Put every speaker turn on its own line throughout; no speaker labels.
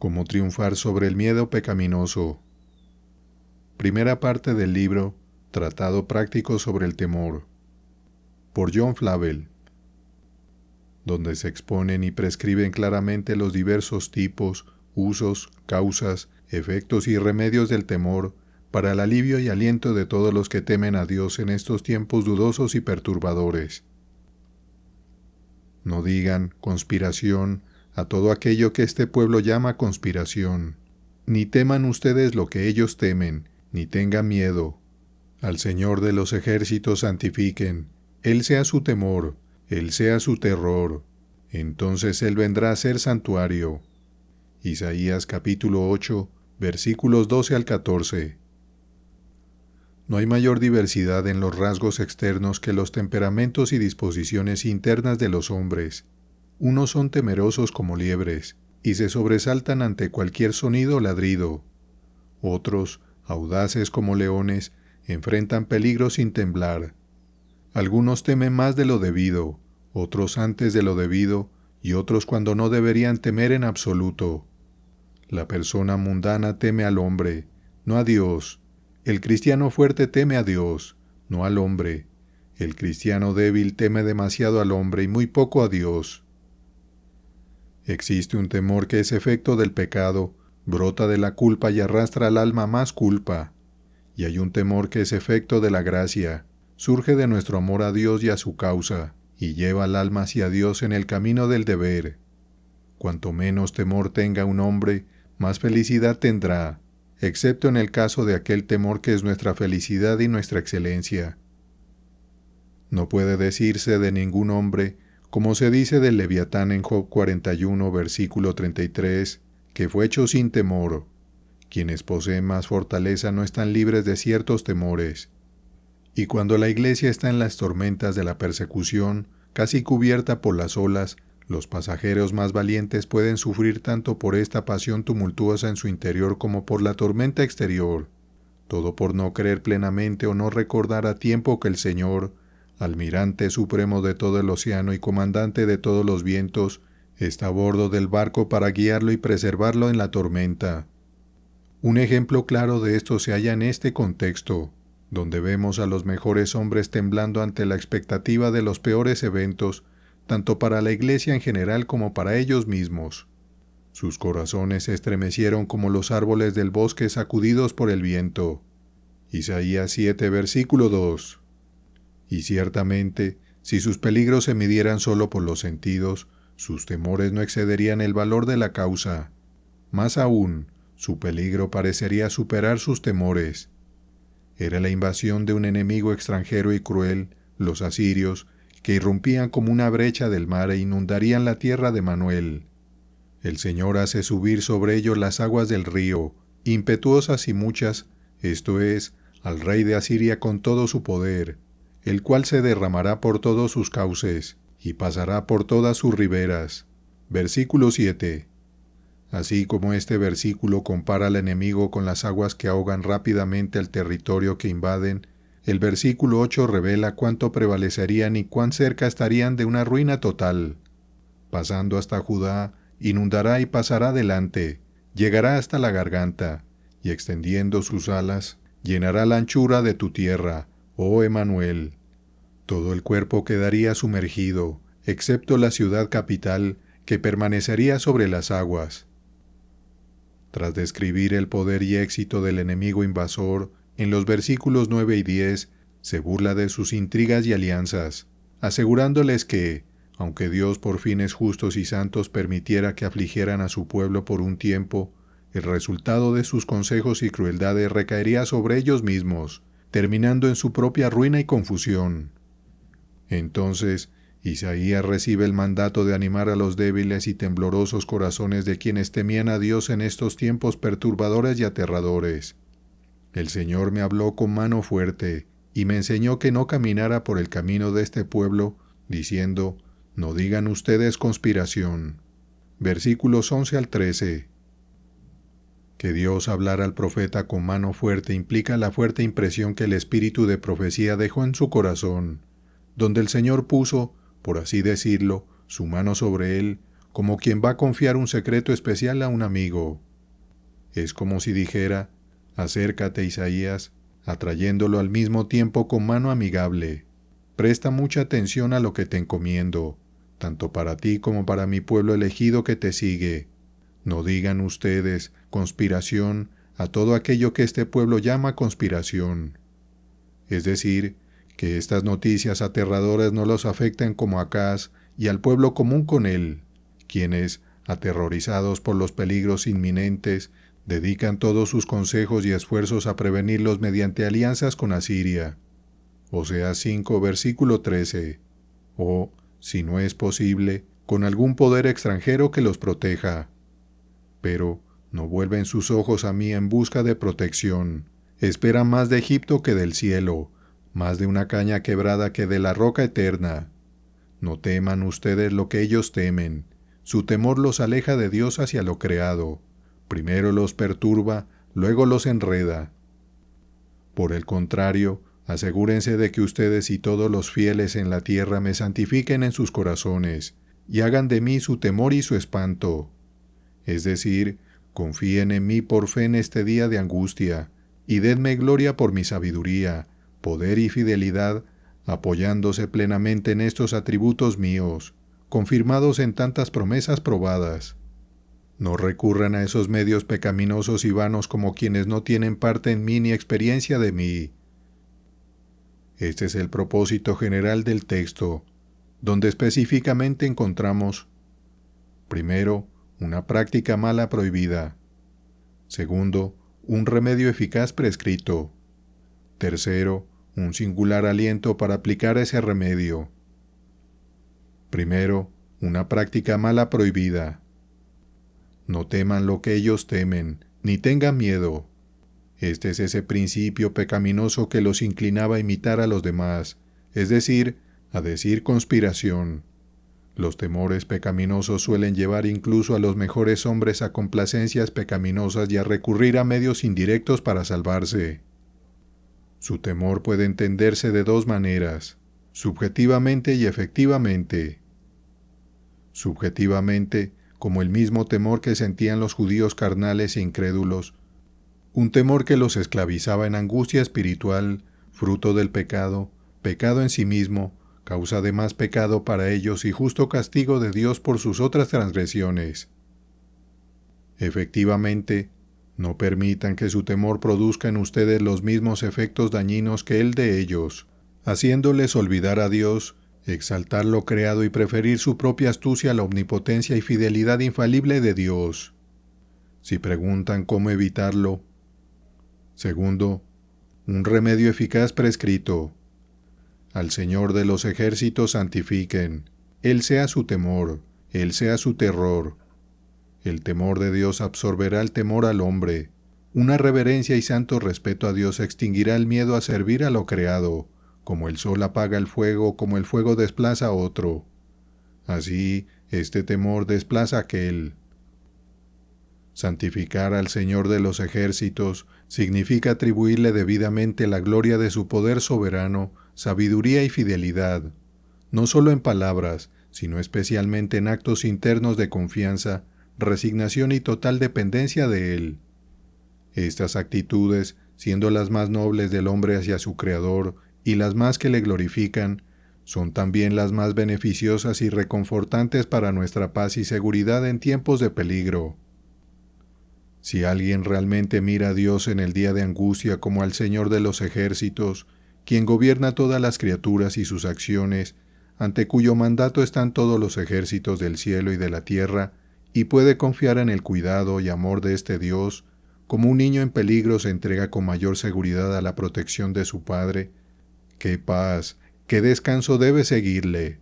Cómo triunfar sobre el miedo pecaminoso. Primera parte del libro Tratado práctico sobre el temor, por John Flavel, donde se exponen y prescriben claramente los diversos tipos, usos, causas, efectos y remedios del temor para el alivio y aliento de todos los que temen a Dios en estos tiempos dudosos y perturbadores. No digan conspiración a todo aquello que este pueblo llama conspiración, ni teman ustedes lo que ellos temen, ni tengan miedo. Al Señor de los ejércitos santifiquen, Él sea su temor, Él sea su terror. Entonces Él vendrá a ser santuario. Isaías capítulo 8, versículos 12 al 14. No hay mayor diversidad en los rasgos externos que los temperamentos y disposiciones internas de los hombres. Unos son temerosos como liebres, y se sobresaltan ante cualquier sonido o ladrido. Otros, audaces como leones, enfrentan peligros sin temblar. Algunos temen más de lo debido, otros antes de lo debido, y otros cuando no deberían temer en absoluto. La persona mundana teme al hombre, no a Dios. El cristiano fuerte teme a Dios, no al hombre. El cristiano débil teme demasiado al hombre y muy poco a Dios. Existe un temor que es efecto del pecado, brota de la culpa y arrastra al alma más culpa. Y hay un temor que es efecto de la gracia, surge de nuestro amor a Dios y a su causa, y lleva al alma hacia Dios en el camino del deber. Cuanto menos temor tenga un hombre, más felicidad tendrá, excepto en el caso de aquel temor que es nuestra felicidad y nuestra excelencia. No puede decirse de ningún hombre, como se dice del Leviatán en Job 41, versículo 33, que fue hecho sin temor. Quienes poseen más fortaleza no están libres de ciertos temores. Y cuando la iglesia está en las tormentas de la persecución, casi cubierta por las olas, los pasajeros más valientes pueden sufrir tanto por esta pasión tumultuosa en su interior como por la tormenta exterior, todo por no creer plenamente o no recordar a tiempo que el Señor, almirante supremo de todo el océano y comandante de todos los vientos, está a bordo del barco para guiarlo y preservarlo en la tormenta. Un ejemplo claro de esto se halla en este contexto, donde vemos a los mejores hombres temblando ante la expectativa de los peores eventos, tanto para la iglesia en general como para ellos mismos. Sus corazones se estremecieron como los árboles del bosque sacudidos por el viento. Isaías 7, versículo 2. Y ciertamente, si sus peligros se midieran solo por los sentidos, sus temores no excederían el valor de la causa. Más aún, su peligro parecería superar sus temores. Era la invasión de un enemigo extranjero y cruel, los asirios, que irrumpían como una brecha del mar e inundarían la tierra de Manuel. El Señor hace subir sobre ellos las aguas del río, impetuosas y muchas, esto es, al rey de Asiria con todo su poder, el cual se derramará por todos sus cauces, y pasará por todas sus riberas. Versículo 7. Así como este versículo compara al enemigo con las aguas que ahogan rápidamente el territorio que invaden, el versículo 8 revela cuánto prevalecerían y cuán cerca estarían de una ruina total. Pasando hasta Judá, inundará y pasará adelante, llegará hasta la garganta, y extendiendo sus alas, llenará la anchura de tu tierra, oh Emanuel. Todo el cuerpo quedaría sumergido, excepto la ciudad capital, que permanecería sobre las aguas. Tras describir el poder y éxito del enemigo invasor, en los versículos 9 y 10, se burla de sus intrigas y alianzas, asegurándoles que, aunque Dios por fines justos y santos permitiera que afligieran a su pueblo por un tiempo, el resultado de sus consejos y crueldades recaería sobre ellos mismos, terminando en su propia ruina y confusión. Entonces, Isaías recibe el mandato de animar a los débiles y temblorosos corazones de quienes temían a Dios en estos tiempos perturbadores y aterradores. El Señor me habló con mano fuerte y me enseñó que no caminara por el camino de este pueblo, diciendo, no digan ustedes conspiración. Versículos 11 al 13. Que Dios hablara al profeta con mano fuerte implica la fuerte impresión que el espíritu de profecía dejó en su corazón, donde el Señor puso, por así decirlo, su mano sobre él, como quien va a confiar un secreto especial a un amigo. Es como si dijera: acércate, Isaías, atrayéndolo al mismo tiempo con mano amigable. Presta mucha atención a lo que te encomiendo, tanto para ti como para mi pueblo elegido que te sigue. No digan ustedes conspiración a todo aquello que este pueblo llama conspiración. Es decir, que estas noticias aterradoras no los afecten como a Acaz y al pueblo común con él, quienes, aterrorizados por los peligros inminentes, dedican todos sus consejos y esfuerzos a prevenirlos mediante alianzas con Asiria. Oseas 5, versículo 13. O, si no es posible, con algún poder extranjero que los proteja. Pero no vuelven sus ojos a mí en busca de protección. Esperan más de Egipto que del cielo, más de una caña quebrada que de la roca eterna. No teman ustedes lo que ellos temen. Su temor los aleja de Dios hacia lo creado. Primero los perturba, luego los enreda. Por el contrario, asegúrense de que ustedes y todos los fieles en la tierra me santifiquen en sus corazones, y hagan de mí su temor y su espanto. Es decir, confíen en mí por fe en este día de angustia, y denme gloria por mi sabiduría, poder y fidelidad, apoyándose plenamente en estos atributos míos, confirmados en tantas promesas probadas. No recurran a esos medios pecaminosos y vanos como quienes no tienen parte en mí ni experiencia de mí. Este es el propósito general del texto, donde específicamente encontramos: primero, una práctica mala prohibida; segundo, un remedio eficaz prescrito; tercero, un singular aliento para aplicar ese remedio. Primero, una práctica mala prohibida. No teman lo que ellos temen, ni tengan miedo. Este es ese principio pecaminoso que los inclinaba a imitar a los demás, es decir, a decir conspiración. Los temores pecaminosos suelen llevar incluso a los mejores hombres a complacencias pecaminosas y a recurrir a medios indirectos para salvarse. Su temor puede entenderse de dos maneras: subjetivamente y efectivamente. Subjetivamente, como el mismo temor que sentían los judíos carnales e incrédulos, un temor que los esclavizaba en angustia espiritual, fruto del pecado, pecado en sí mismo, causa de más pecado para ellos y justo castigo de Dios por sus otras transgresiones. Efectivamente, no permitan que su temor produzca en ustedes los mismos efectos dañinos que el de ellos, haciéndoles olvidar a Dios, exaltar lo creado y preferir su propia astucia a la omnipotencia y fidelidad infalible de Dios. Si preguntan cómo evitarlo: segundo, un remedio eficaz prescrito. Al Señor de los ejércitos santifiquen. Él sea su temor, Él sea su terror. El temor de Dios absorberá el temor al hombre. Una reverencia y santo respeto a Dios extinguirá el miedo a servir a lo creado, como el sol apaga el fuego, como el fuego desplaza a otro. Así, este temor desplaza a aquel. Santificar al Señor de los ejércitos significa atribuirle debidamente la gloria de su poder soberano, sabiduría y fidelidad, no solo en palabras, sino especialmente en actos internos de confianza, resignación y total dependencia de Él. Estas actitudes, siendo las más nobles del hombre hacia su Creador y las más que le glorifican, son también las más beneficiosas y reconfortantes para nuestra paz y seguridad en tiempos de peligro. Si alguien realmente mira a Dios en el día de angustia como al Señor de los ejércitos, quien gobierna todas las criaturas y sus acciones, ante cuyo mandato están todos los ejércitos del cielo y de la tierra, y puede confiar en el cuidado y amor de este Dios, como un niño en peligro se entrega con mayor seguridad a la protección de su Padre, qué paz, qué descanso debe seguirle.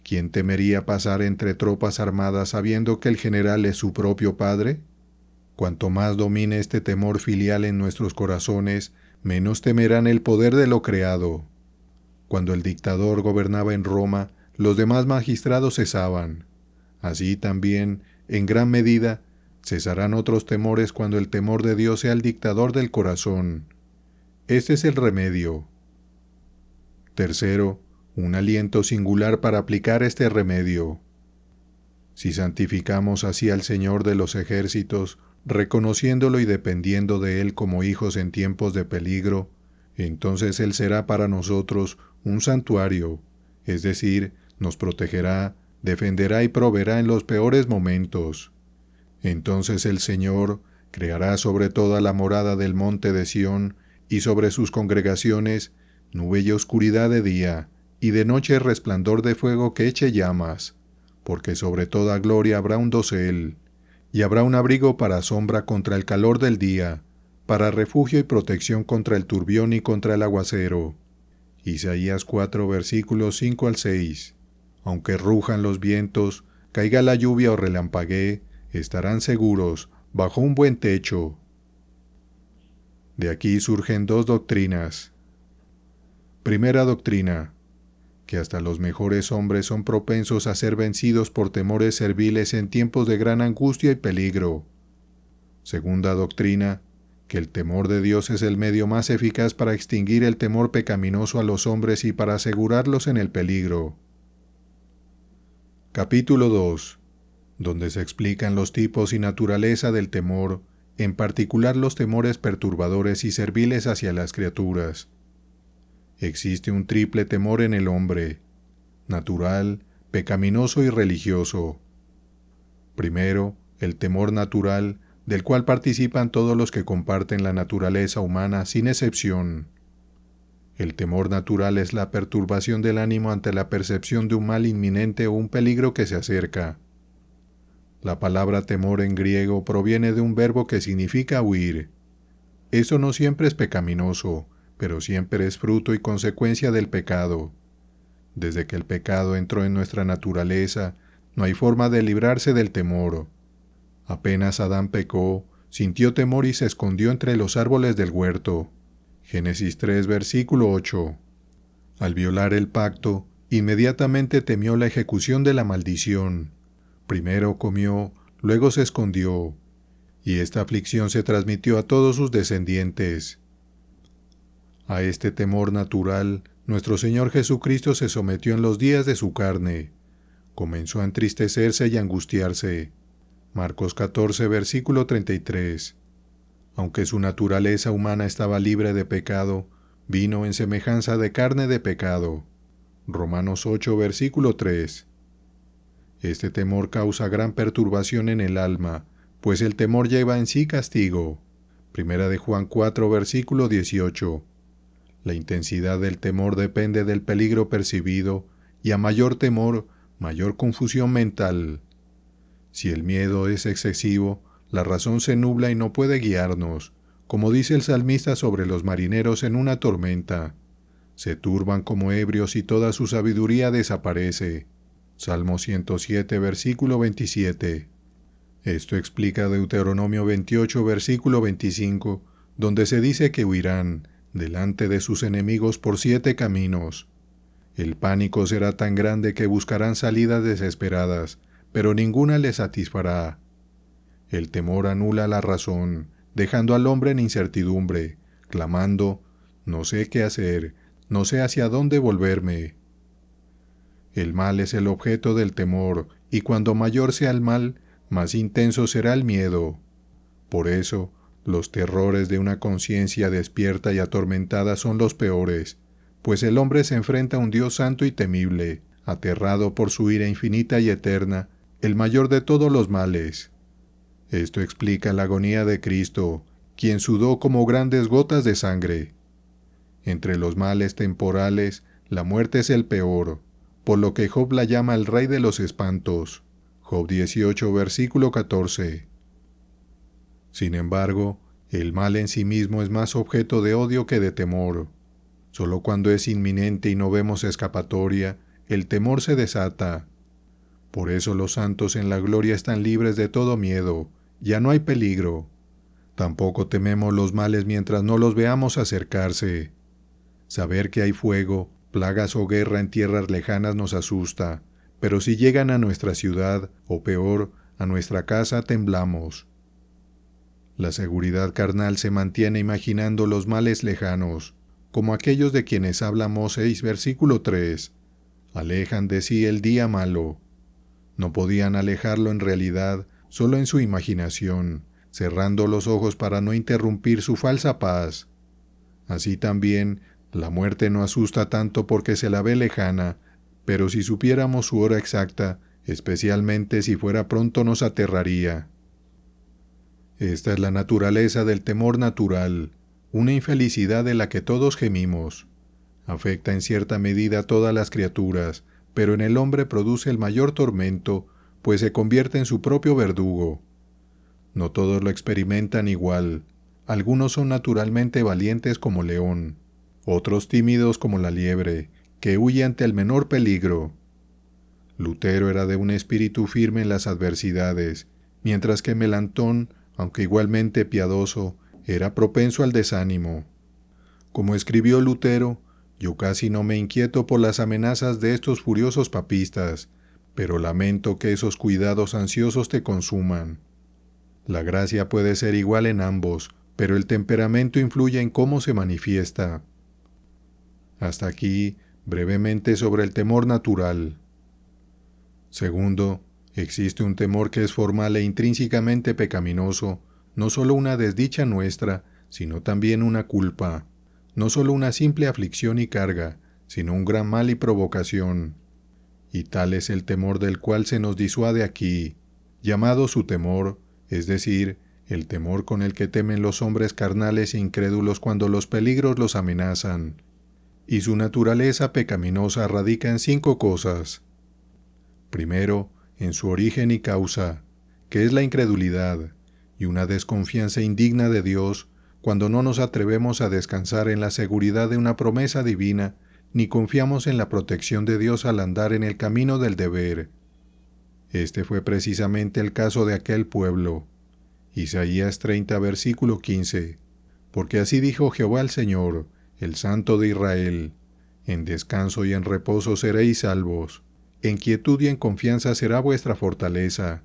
¿Quién temería pasar entre tropas armadas sabiendo que el general es su propio Padre? Cuanto más domine este temor filial en nuestros corazones, menos temerán el poder de lo creado. Cuando el dictador gobernaba en Roma, los demás magistrados cesaban. Así también, en gran medida, cesarán otros temores cuando el temor de Dios sea el dictador del corazón. Este es el remedio. Tercero, un aliento singular para aplicar este remedio. Si santificamos así al Señor de los ejércitos, reconociéndolo y dependiendo de Él como hijos en tiempos de peligro, entonces Él será para nosotros un santuario, es decir, nos protegerá, defenderá y proveerá en los peores momentos. Entonces el Señor creará sobre toda la morada del monte de Sión y sobre sus congregaciones nube y oscuridad de día, y de noche resplandor de fuego que eche llamas, porque sobre toda gloria habrá un dosel, y habrá un abrigo para sombra contra el calor del día, para refugio y protección contra el turbión y contra el aguacero. Isaías 4, versículos 5 al 6. Aunque rujan los vientos, caiga la lluvia o relampaguee, estarán seguros, bajo un buen techo. De aquí surgen dos doctrinas. Primera doctrina, que hasta los mejores hombres son propensos a ser vencidos por temores serviles en tiempos de gran angustia y peligro. Segunda doctrina, que el temor de Dios es el medio más eficaz para extinguir el temor pecaminoso a los hombres y para asegurarlos en el peligro. Capítulo 2, donde se explican los tipos y naturaleza del temor, en particular los temores perturbadores y serviles hacia las criaturas. Existe un triple temor en el hombre: natural, pecaminoso y religioso. Primero, el temor natural, del cual participan todos los que comparten la naturaleza humana sin excepción. El temor natural es la perturbación del ánimo ante la percepción de un mal inminente o un peligro que se acerca. La palabra temor en griego proviene de un verbo que significa huir. Eso no siempre es pecaminoso, pero siempre es fruto y consecuencia del pecado. Desde que el pecado entró en nuestra naturaleza, no hay forma de librarse del temor. Apenas Adán pecó, sintió temor y se escondió entre los árboles del huerto. Génesis 3, versículo 8. Al violar el pacto, inmediatamente temió la ejecución de la maldición. Primero comió, luego se escondió, y esta aflicción se transmitió a todos sus descendientes. A este temor natural, nuestro Señor Jesucristo se sometió en los días de su carne. Comenzó a entristecerse y angustiarse. Marcos 14, versículo 33. Aunque su naturaleza humana estaba libre de pecado, vino en semejanza de carne de pecado. Romanos 8, versículo 3. Este temor causa gran perturbación en el alma, pues el temor lleva en sí castigo. Primera de Juan 4, versículo 18. La intensidad del temor depende del peligro percibido, y a mayor temor, mayor confusión mental. Si el miedo es excesivo, la razón se nubla y no puede guiarnos, como dice el salmista sobre los marineros en una tormenta. Se turban como ebrios y toda su sabiduría desaparece. Salmo 107, versículo 27. Esto explica Deuteronomio 28, versículo 25, donde se dice que huirán delante de sus enemigos por 7 caminos. El pánico será tan grande que buscarán salidas desesperadas, pero ninguna les satisfará. El temor anula la razón, dejando al hombre en incertidumbre, clamando: no sé qué hacer, no sé hacia dónde volverme. El mal es el objeto del temor, y cuando mayor sea el mal, más intenso será el miedo. Por eso, los terrores de una conciencia despierta y atormentada son los peores, pues el hombre se enfrenta a un Dios santo y temible, aterrado por su ira infinita y eterna, el mayor de todos los males. Esto explica la agonía de Cristo, quien sudó como grandes gotas de sangre. Entre los males temporales, la muerte es el peor, por lo que Job la llama el rey de los espantos. Job 18, versículo 14. Sin embargo, el mal en sí mismo es más objeto de odio que de temor. Solo cuando es inminente y no vemos escapatoria, el temor se desata. Por eso los santos en la gloria están libres de todo miedo, ya no hay peligro. Tampoco tememos los males mientras no los veamos acercarse. Saber que hay fuego, plagas o guerra en tierras lejanas nos asusta, pero si llegan a nuestra ciudad, o peor, a nuestra casa, temblamos. La seguridad carnal se mantiene imaginando los males lejanos, como aquellos de quienes habla Amós 6, versículo 3. Alejan de sí el día malo. No podían alejarlo en realidad, solo en su imaginación, cerrando los ojos para no interrumpir su falsa paz. Así también, la muerte no asusta tanto porque se la ve lejana, pero si supiéramos su hora exacta, especialmente si fuera pronto, nos aterraría. Esta es la naturaleza del temor natural, una infelicidad de la que todos gemimos. Afecta en cierta medida a todas las criaturas, pero en el hombre produce el mayor tormento, pues se convierte en su propio verdugo. No todos lo experimentan igual. Algunos son naturalmente valientes como león, otros tímidos como la liebre, que huye ante el menor peligro. Lutero era de un espíritu firme en las adversidades, mientras que Melantón, aunque igualmente piadoso, era propenso al desánimo. Como escribió Lutero, yo casi no me inquieto por las amenazas de estos furiosos papistas, pero lamento que esos cuidados ansiosos te consuman. La gracia puede ser igual en ambos, pero el temperamento influye en cómo se manifiesta. Hasta aquí, brevemente sobre el temor natural. Segundo, existe un temor que es formal e intrínsecamente pecaminoso, no solo una desdicha nuestra, sino también una culpa, no solo una simple aflicción y carga, sino un gran mal y provocación. Y tal es el temor del cual se nos disuade aquí, llamado su temor, es decir, el temor con el que temen los hombres carnales e incrédulos cuando los peligros los amenazan. Y su naturaleza pecaminosa radica en 5 cosas. Primero, en su origen y causa, que es la incredulidad, y una desconfianza indigna de Dios, cuando no nos atrevemos a descansar en la seguridad de una promesa divina, ni confiamos en la protección de Dios al andar en el camino del deber. Este fue precisamente el caso de aquel pueblo. Isaías 30, versículo 15. Porque así dijo Jehová el Señor, el Santo de Israel: en descanso y en reposo seréis salvos, en quietud y en confianza será vuestra fortaleza.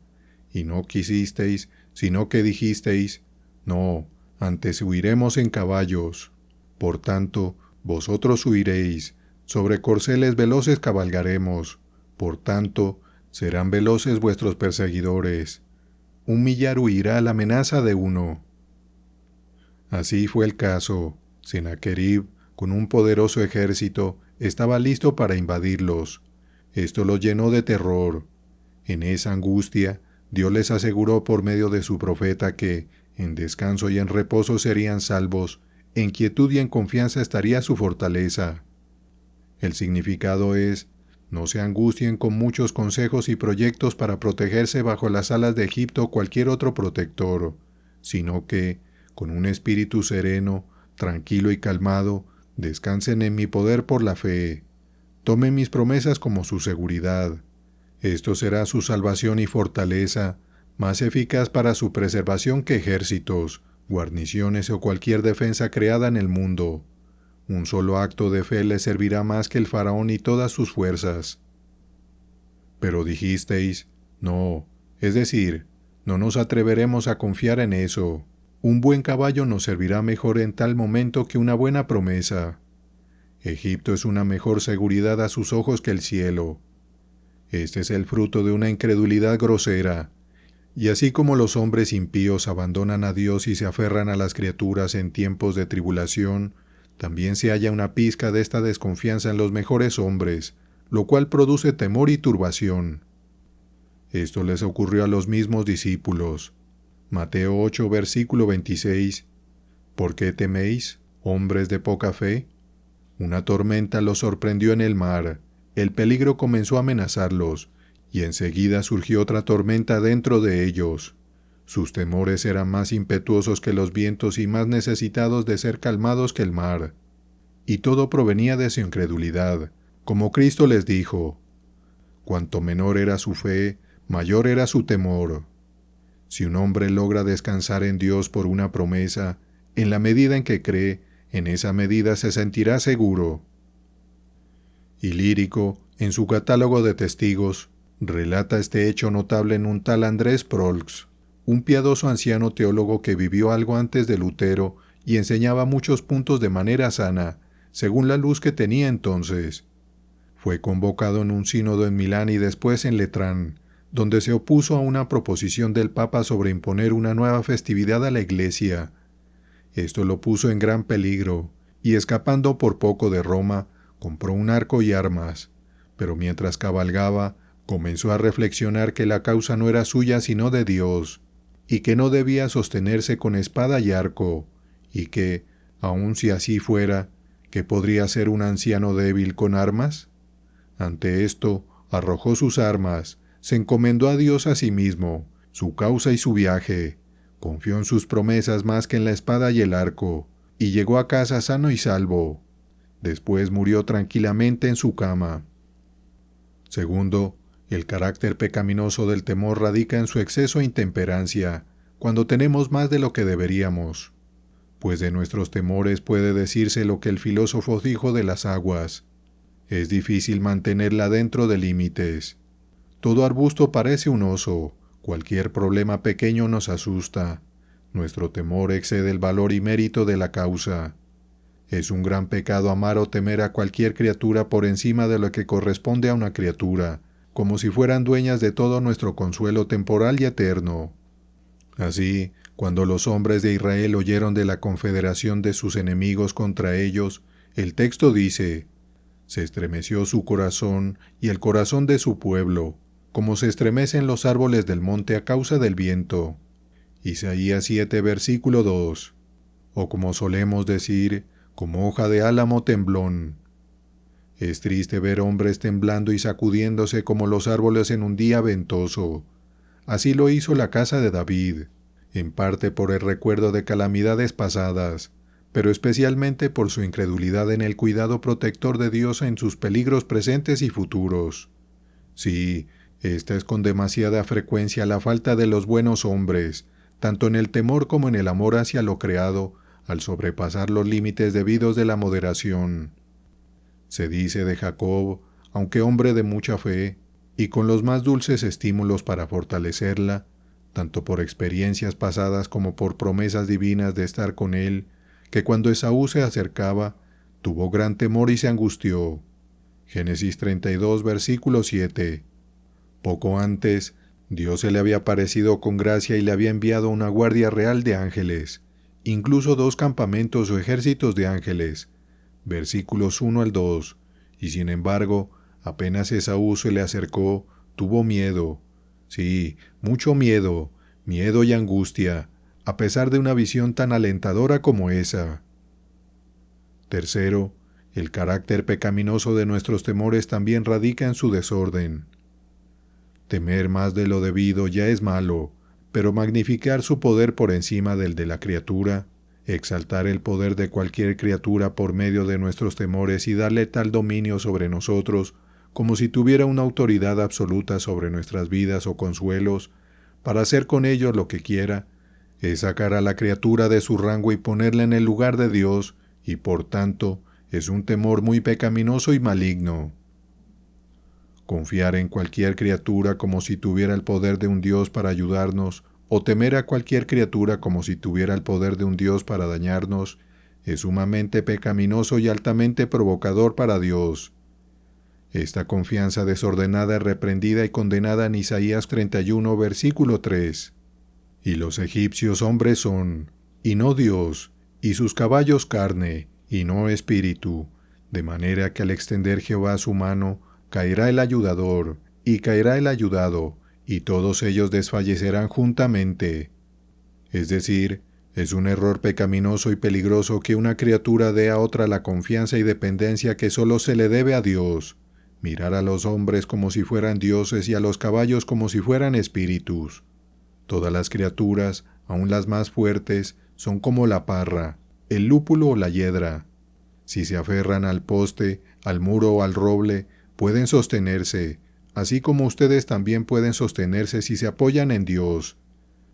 Y no quisisteis, sino que dijisteis: no, antes huiremos en caballos. Por tanto, vosotros huiréis, sobre corceles veloces cabalgaremos. Por tanto, serán veloces vuestros perseguidores. Un millar huirá a la amenaza de uno. Así fue el caso. Sennacherib, con un poderoso ejército, estaba listo para invadirlos. Esto los llenó de terror. En esa angustia, Dios les aseguró por medio de su profeta que, en descanso y en reposo serían salvos, en quietud y en confianza estaría su fortaleza. El significado es: no se angustien con muchos consejos y proyectos para protegerse bajo las alas de Egipto o cualquier otro protector, sino que, con un espíritu sereno, tranquilo y calmado, descansen en mi poder por la fe. Tomen mis promesas como su seguridad. Esto será su salvación y fortaleza, más eficaz para su preservación que ejércitos, guarniciones o cualquier defensa creada en el mundo. Un solo acto de fe les servirá más que el faraón y todas sus fuerzas. Pero dijisteis: no, es decir, no nos atreveremos a confiar en eso. Un buen caballo nos servirá mejor en tal momento que una buena promesa. Egipto es una mejor seguridad a sus ojos que el cielo. Este es el fruto de una incredulidad grosera. Y así como los hombres impíos abandonan a Dios y se aferran a las criaturas en tiempos de tribulación, también se halla una pizca de esta desconfianza en los mejores hombres, lo cual produce temor y turbación. Esto les ocurrió a los mismos discípulos. Mateo 8, versículo 26. ¿Por qué teméis, hombres de poca fe? Una tormenta los sorprendió en el mar, el peligro comenzó a amenazarlos, y enseguida surgió otra tormenta dentro de ellos. Sus temores eran más impetuosos que los vientos y más necesitados de ser calmados que el mar. Y todo provenía de su incredulidad, como Cristo les dijo: cuanto menor era su fe, mayor era su temor. Si un hombre logra descansar en Dios por una promesa, en la medida en que cree, en esa medida se sentirá seguro. Y Lírico, en su catálogo de testigos, relata este hecho notable en un tal Andrés Prolx, un piadoso anciano teólogo que vivió algo antes de Lutero y enseñaba muchos puntos de manera sana, según la luz que tenía entonces. Fue convocado en un sínodo en Milán y después en Letrán, donde se opuso a una proposición del Papa sobre imponer una nueva festividad a la Iglesia. Esto lo puso en gran peligro, y escapando por poco de Roma, compró un arco y armas, pero mientras cabalgaba, comenzó a reflexionar que la causa no era suya sino de Dios, y que no debía sostenerse con espada y arco, y que, aun si así fuera, ¿qué podría ser un anciano débil con armas? Ante esto, arrojó sus armas, se encomendó a Dios a sí mismo, su causa y su viaje, confió en sus promesas más que en la espada y el arco, y llegó a casa sano y salvo. Después murió tranquilamente en su cama. Segundo, el carácter pecaminoso del temor radica en su exceso e intemperancia, cuando tenemos más de lo que deberíamos. Pues de nuestros temores puede decirse lo que el filósofo dijo de las aguas. Es difícil mantenerla dentro de límites. Todo arbusto parece un oso, cualquier problema pequeño nos asusta. Nuestro temor excede el valor y mérito de la causa. Es un gran pecado amar o temer a cualquier criatura por encima de lo que corresponde a una criatura, como si fueran dueñas de todo nuestro consuelo temporal y eterno. Así, cuando los hombres de Israel oyeron de la confederación de sus enemigos contra ellos, el texto dice: se estremeció su corazón y el corazón de su pueblo, como se estremecen los árboles del monte a causa del viento. Isaías 7, versículo 2. O como solemos decir, como hoja de álamo temblón. Es triste ver hombres temblando y sacudiéndose como los árboles en un día ventoso. Así lo hizo la casa de David, en parte por el recuerdo de calamidades pasadas, pero especialmente por su incredulidad en el cuidado protector de Dios en sus peligros presentes y futuros. Sí, esta es con demasiada frecuencia la falta de los buenos hombres, tanto en el temor como en el amor hacia lo creado, al sobrepasar los límites debidos de la moderación. Se dice de Jacob, aunque hombre de mucha fe, y con los más dulces estímulos para fortalecerla, tanto por experiencias pasadas como por promesas divinas de estar con él, que cuando Esaú se acercaba, tuvo gran temor y se angustió. Génesis 32, versículo 7. Poco antes, Dios se le había aparecido con gracia y le había enviado una guardia real de ángeles, incluso 2 campamentos o ejércitos de ángeles, versículos 1 al 2, y sin embargo, apenas Esaú se le acercó, tuvo miedo. Sí, mucho miedo, miedo y angustia, a pesar de una visión tan alentadora como esa. Tercero, el carácter pecaminoso de nuestros temores también radica en su desorden. Temer más de lo debido ya es malo, pero magnificar su poder por encima del de la criatura, exaltar el poder de cualquier criatura por medio de nuestros temores y darle tal dominio sobre nosotros, como si tuviera una autoridad absoluta sobre nuestras vidas o consuelos, para hacer con ellos lo que quiera, es sacar a la criatura de su rango y ponerla en el lugar de Dios, y por tanto es un temor muy pecaminoso y maligno. Confiar en cualquier criatura como si tuviera el poder de un Dios para ayudarnos, o temer a cualquier criatura como si tuviera el poder de un Dios para dañarnos, es sumamente pecaminoso y altamente provocador para Dios. Esta confianza desordenada es reprendida y condenada en Isaías 31, versículo 3. Y los egipcios hombres son, y no Dios, y sus caballos carne, y no espíritu, de manera que al extender Jehová su mano, caerá el ayudador, y caerá el ayudado, y todos ellos desfallecerán juntamente. Es decir, es un error pecaminoso y peligroso que una criatura dé a otra la confianza y dependencia que solo se le debe a Dios, mirar a los hombres como si fueran dioses y a los caballos como si fueran espíritus. Todas las criaturas, aun las más fuertes, son como la parra, el lúpulo o la hiedra. Si se aferran al poste, al muro o al roble, pueden sostenerse, así como ustedes también pueden sostenerse si se apoyan en Dios.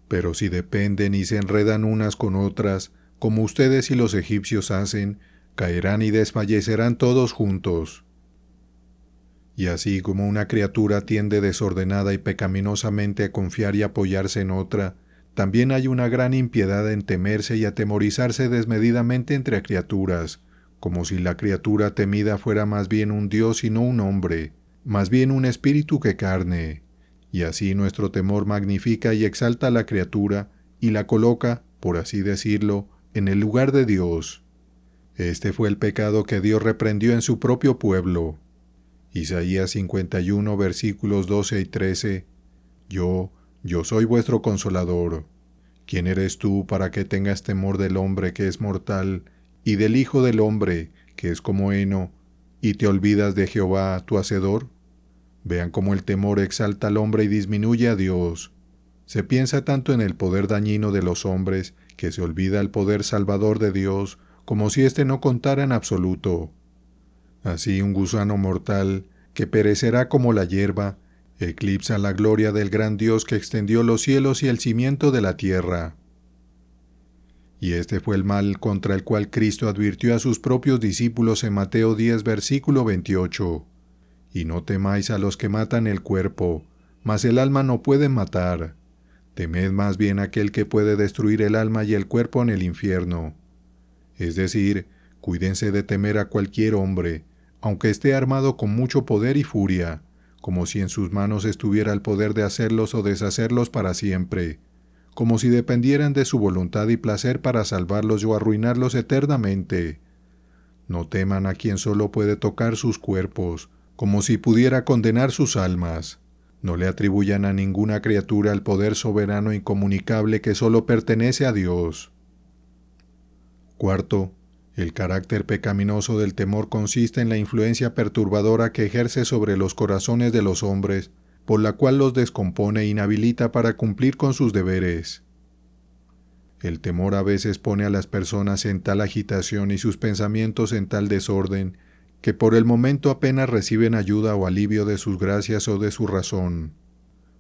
Pero si dependen y se enredan unas con otras, como ustedes y los egipcios hacen, caerán y desfallecerán todos juntos. Y así como una criatura tiende desordenada y pecaminosamente a confiar y apoyarse en otra, también hay una gran impiedad en temerse y atemorizarse desmedidamente entre criaturas, como si la criatura temida fuera más bien un Dios y no un hombre, más bien un espíritu que carne. y así nuestro temor magnifica y exalta a la criatura y la coloca, por así decirlo, en el lugar de Dios. Este fue el pecado que Dios reprendió en su propio pueblo. Isaías 51, versículos 12 y 13. Yo soy vuestro consolador. ¿Quién eres tú para que tengas temor del hombre que es mortal, y del Hijo del hombre, que es como heno, y te olvidas de Jehová, tu Hacedor? Vean cómo el temor exalta al hombre y disminuye a Dios. Se piensa tanto en el poder dañino de los hombres, que se olvida el poder salvador de Dios, como si éste no contara en absoluto. Así un gusano mortal, que perecerá como la hierba, eclipsa la gloria del gran Dios que extendió los cielos y el cimiento de la tierra. Y este fue el mal contra el cual Cristo advirtió a sus propios discípulos en Mateo 10, versículo 28. Y no temáis a los que matan el cuerpo, mas el alma no pueden matar. Temed más bien aquel que puede destruir el alma y el cuerpo en el infierno. Es decir, cuídense de temer a cualquier hombre, aunque esté armado con mucho poder y furia, como si en sus manos estuviera el poder de hacerlos o deshacerlos para siempre, como si dependieran de su voluntad y placer para salvarlos o arruinarlos eternamente. No teman a quien solo puede tocar sus cuerpos, como si pudiera condenar sus almas. No le atribuyan a ninguna criatura el poder soberano e incomunicable que solo pertenece a Dios. Cuarto, el carácter pecaminoso del temor consiste en la influencia perturbadora que ejerce sobre los corazones de los hombres, por la cual los descompone e inhabilita para cumplir con sus deberes. El temor a veces pone a las personas en tal agitación y sus pensamientos en tal desorden, que por el momento apenas reciben ayuda o alivio de sus gracias o de su razón.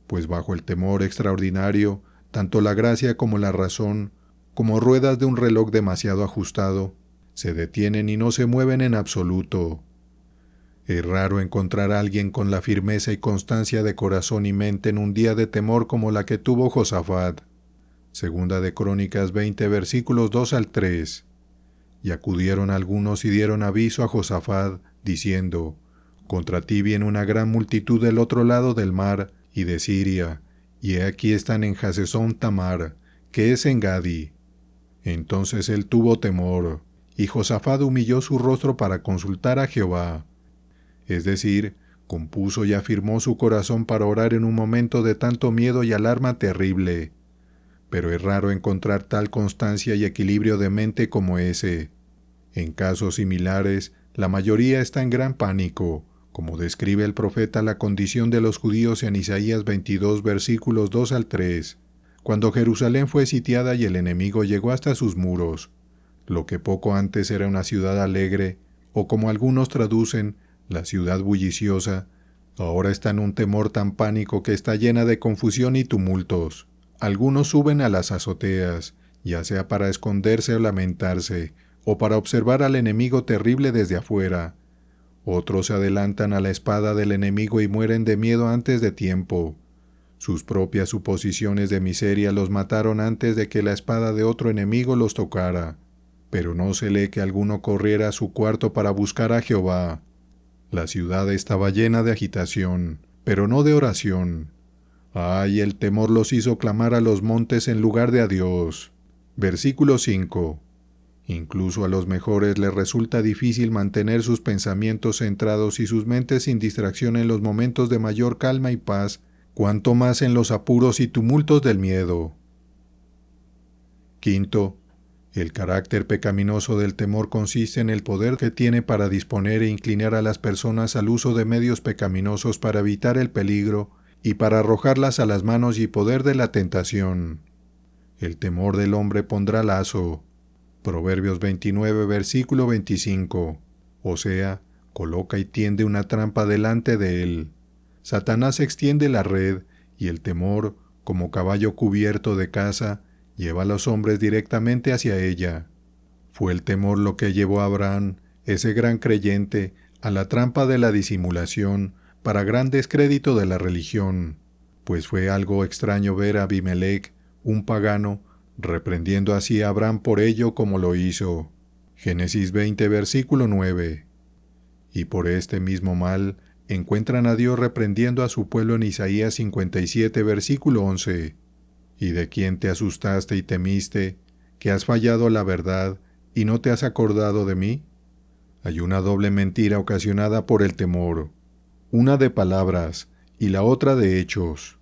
Pues bajo el temor extraordinario, tanto la gracia como la razón, como ruedas de un reloj demasiado ajustado, se detienen y no se mueven en absoluto. Es raro encontrar a alguien con la firmeza y constancia de corazón y mente en un día de temor como la que tuvo Josafat. Segunda de Crónicas 20, versículos 2 al 3. Y acudieron algunos y dieron aviso a Josafat, diciendo: Contra ti viene una gran multitud del otro lado del mar y de Siria, y he aquí están en Hasezón Tamar, que es en Gadi. Entonces él tuvo temor, y Josafat humilló su rostro para consultar a Jehová. Es decir, compuso y afirmó su corazón para orar en un momento de tanto miedo y alarma terrible. Pero es raro encontrar tal constancia y equilibrio de mente como ese. En casos similares, la mayoría está en gran pánico, como describe el profeta la condición de los judíos en Isaías 22, versículos 2 al 3, cuando Jerusalén fue sitiada y el enemigo llegó hasta sus muros. Lo que poco antes era una ciudad alegre, o como algunos traducen, la ciudad bulliciosa, ahora está en un temor tan pánico que está llena de confusión y tumultos. Algunos suben a las azoteas, ya sea para esconderse o lamentarse, o para observar al enemigo terrible desde afuera. Otros se adelantan a la espada del enemigo y mueren de miedo antes de tiempo. Sus propias suposiciones de miseria los mataron antes de que la espada de otro enemigo los tocara. Pero no se lee que alguno corriera a su cuarto para buscar a Jehová. La ciudad estaba llena de agitación, pero no de oración. Ay, el temor los hizo clamar a los montes en lugar de a Dios. Versículo 5. Incluso a los mejores les resulta difícil mantener sus pensamientos centrados y sus mentes sin distracción en los momentos de mayor calma y paz, cuanto más en los apuros y tumultos del miedo. Quinto, el carácter pecaminoso del temor consiste en el poder que tiene para disponer e inclinar a las personas al uso de medios pecaminosos para evitar el peligro y para arrojarlas a las manos y poder de la tentación. El temor del hombre pondrá lazo. Proverbios 29, versículo 25. O sea, coloca y tiende una trampa delante de él. Satanás extiende la red, y el temor, como caballo cubierto de caza, lleva a los hombres directamente hacia ella. Fue el temor lo que llevó a Abraham, ese gran creyente, a la trampa de la disimulación, para gran descrédito de la religión, pues fue algo extraño ver a Abimelech, un pagano, reprendiendo así a Abraham por ello como lo hizo. Génesis 20, versículo 9. Y por este mismo mal, encuentran a Dios reprendiendo a su pueblo en Isaías 57, versículo 11. ¿Y de quién te asustaste y temiste, que has fallado a la verdad y no te has acordado de mí? Hay una doble mentira ocasionada por el temor, una de palabras y la otra de hechos.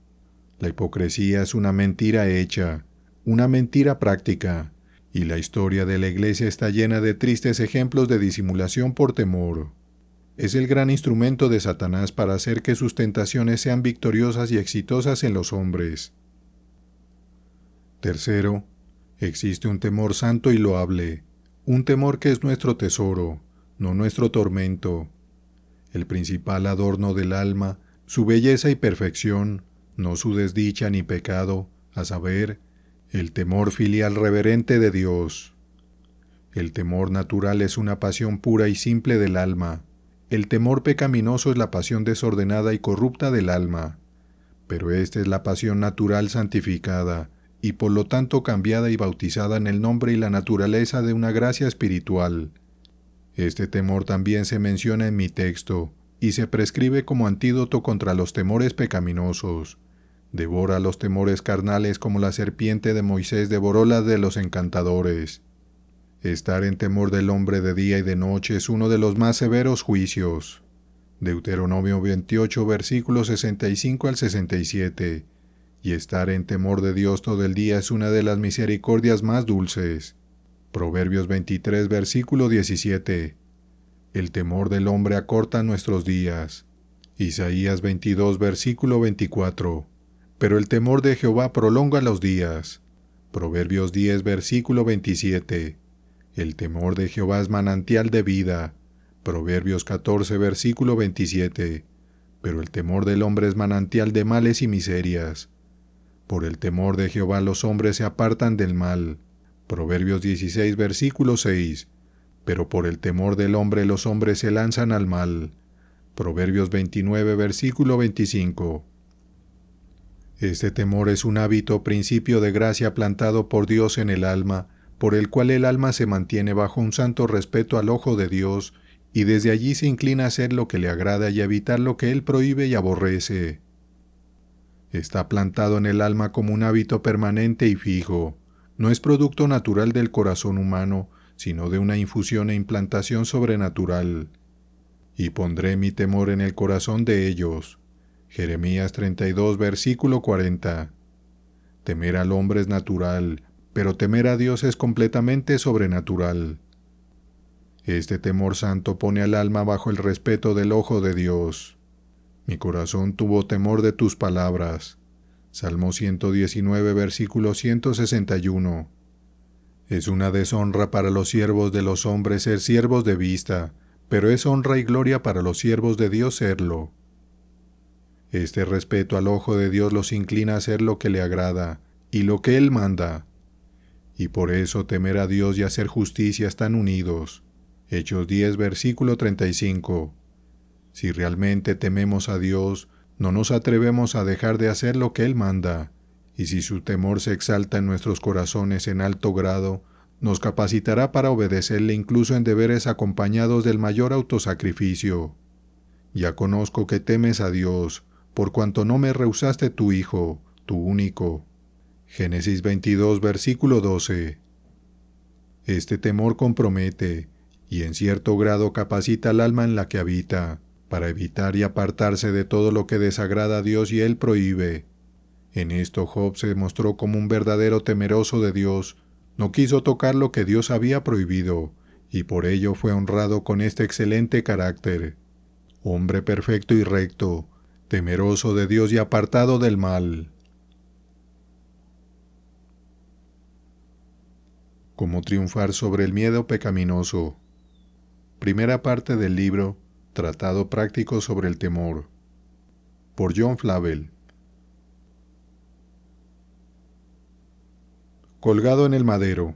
La hipocresía es una mentira hecha, una mentira práctica, y la historia de la Iglesia está llena de tristes ejemplos de disimulación por temor. Es el gran instrumento de Satanás para hacer que sus tentaciones sean victoriosas y exitosas en los hombres. Tercero, existe un temor santo y loable, un temor que es nuestro tesoro, no nuestro tormento. El principal adorno del alma, su belleza y perfección, no su desdicha ni pecado, a saber, el temor filial reverente de Dios. El temor natural es una pasión pura y simple del alma. El temor pecaminoso es la pasión desordenada y corrupta del alma. Pero esta es la pasión natural santificada, y por lo tanto cambiada y bautizada en el nombre y la naturaleza de una gracia espiritual. Este temor también se menciona en mi texto, y se prescribe como antídoto contra los temores pecaminosos. Devora los temores carnales como la serpiente de Moisés devoró la de los encantadores. Estar en temor del hombre de día y de noche es uno de los más severos juicios. Deuteronomio 28, versículos 65 al 67. Y estar en temor de Dios todo el día es una de las misericordias más dulces. Proverbios 23, versículo 17. El temor del hombre acorta nuestros días. Isaías 22, versículo 24. Pero el temor de Jehová prolonga los días. Proverbios 10, versículo 27. El temor de Jehová es manantial de vida. Proverbios 14, versículo 27. Pero el temor del hombre es manantial de males y miserias. Por el temor de Jehová los hombres se apartan del mal. Proverbios 16, versículo 6. Pero por el temor del hombre los hombres se lanzan al mal. Proverbios 29, versículo 25. Este temor es un hábito, principio de gracia plantado por Dios en el alma, por el cual el alma se mantiene bajo un santo respeto al ojo de Dios, y desde allí se inclina a hacer lo que le agrada y a evitar lo que Él prohíbe y aborrece. Está plantado en el alma como un hábito permanente y fijo. No es producto natural del corazón humano, sino de una infusión e implantación sobrenatural. Y pondré mi temor en el corazón de ellos. Jeremías 32, versículo 40. Temer al hombre es natural, pero temer a Dios es completamente sobrenatural. Este temor santo pone al alma bajo el respeto del ojo de Dios. Mi corazón tuvo temor de tus palabras. Salmo 119, versículo 161. Es una deshonra para los siervos de los hombres ser siervos de vista, pero es honra y gloria para los siervos de Dios serlo. Este respeto al ojo de Dios los inclina a hacer lo que le agrada, y lo que Él manda. Y por eso temer a Dios y hacer justicia están unidos. Hechos 10, versículo 35. Si realmente tememos a Dios, no nos atrevemos a dejar de hacer lo que Él manda, y si su temor se exalta en nuestros corazones en alto grado, nos capacitará para obedecerle incluso en deberes acompañados del mayor autosacrificio. Ya conozco que temes a Dios, por cuanto no me rehusaste tu Hijo, tu único. Génesis 22, versículo 12. Este temor compromete, y en cierto grado capacita al alma en la que habita, para evitar y apartarse de todo lo que desagrada a Dios y Él prohíbe. En esto Job se mostró como un verdadero temeroso de Dios, no quiso tocar lo que Dios había prohibido, y por ello fue honrado con este excelente carácter. Hombre perfecto y recto, temeroso de Dios y apartado del mal. Cómo triunfar sobre el miedo pecaminoso. Primera parte del libro Tratado práctico sobre el temor, por John Flavel. Colgado en el madero.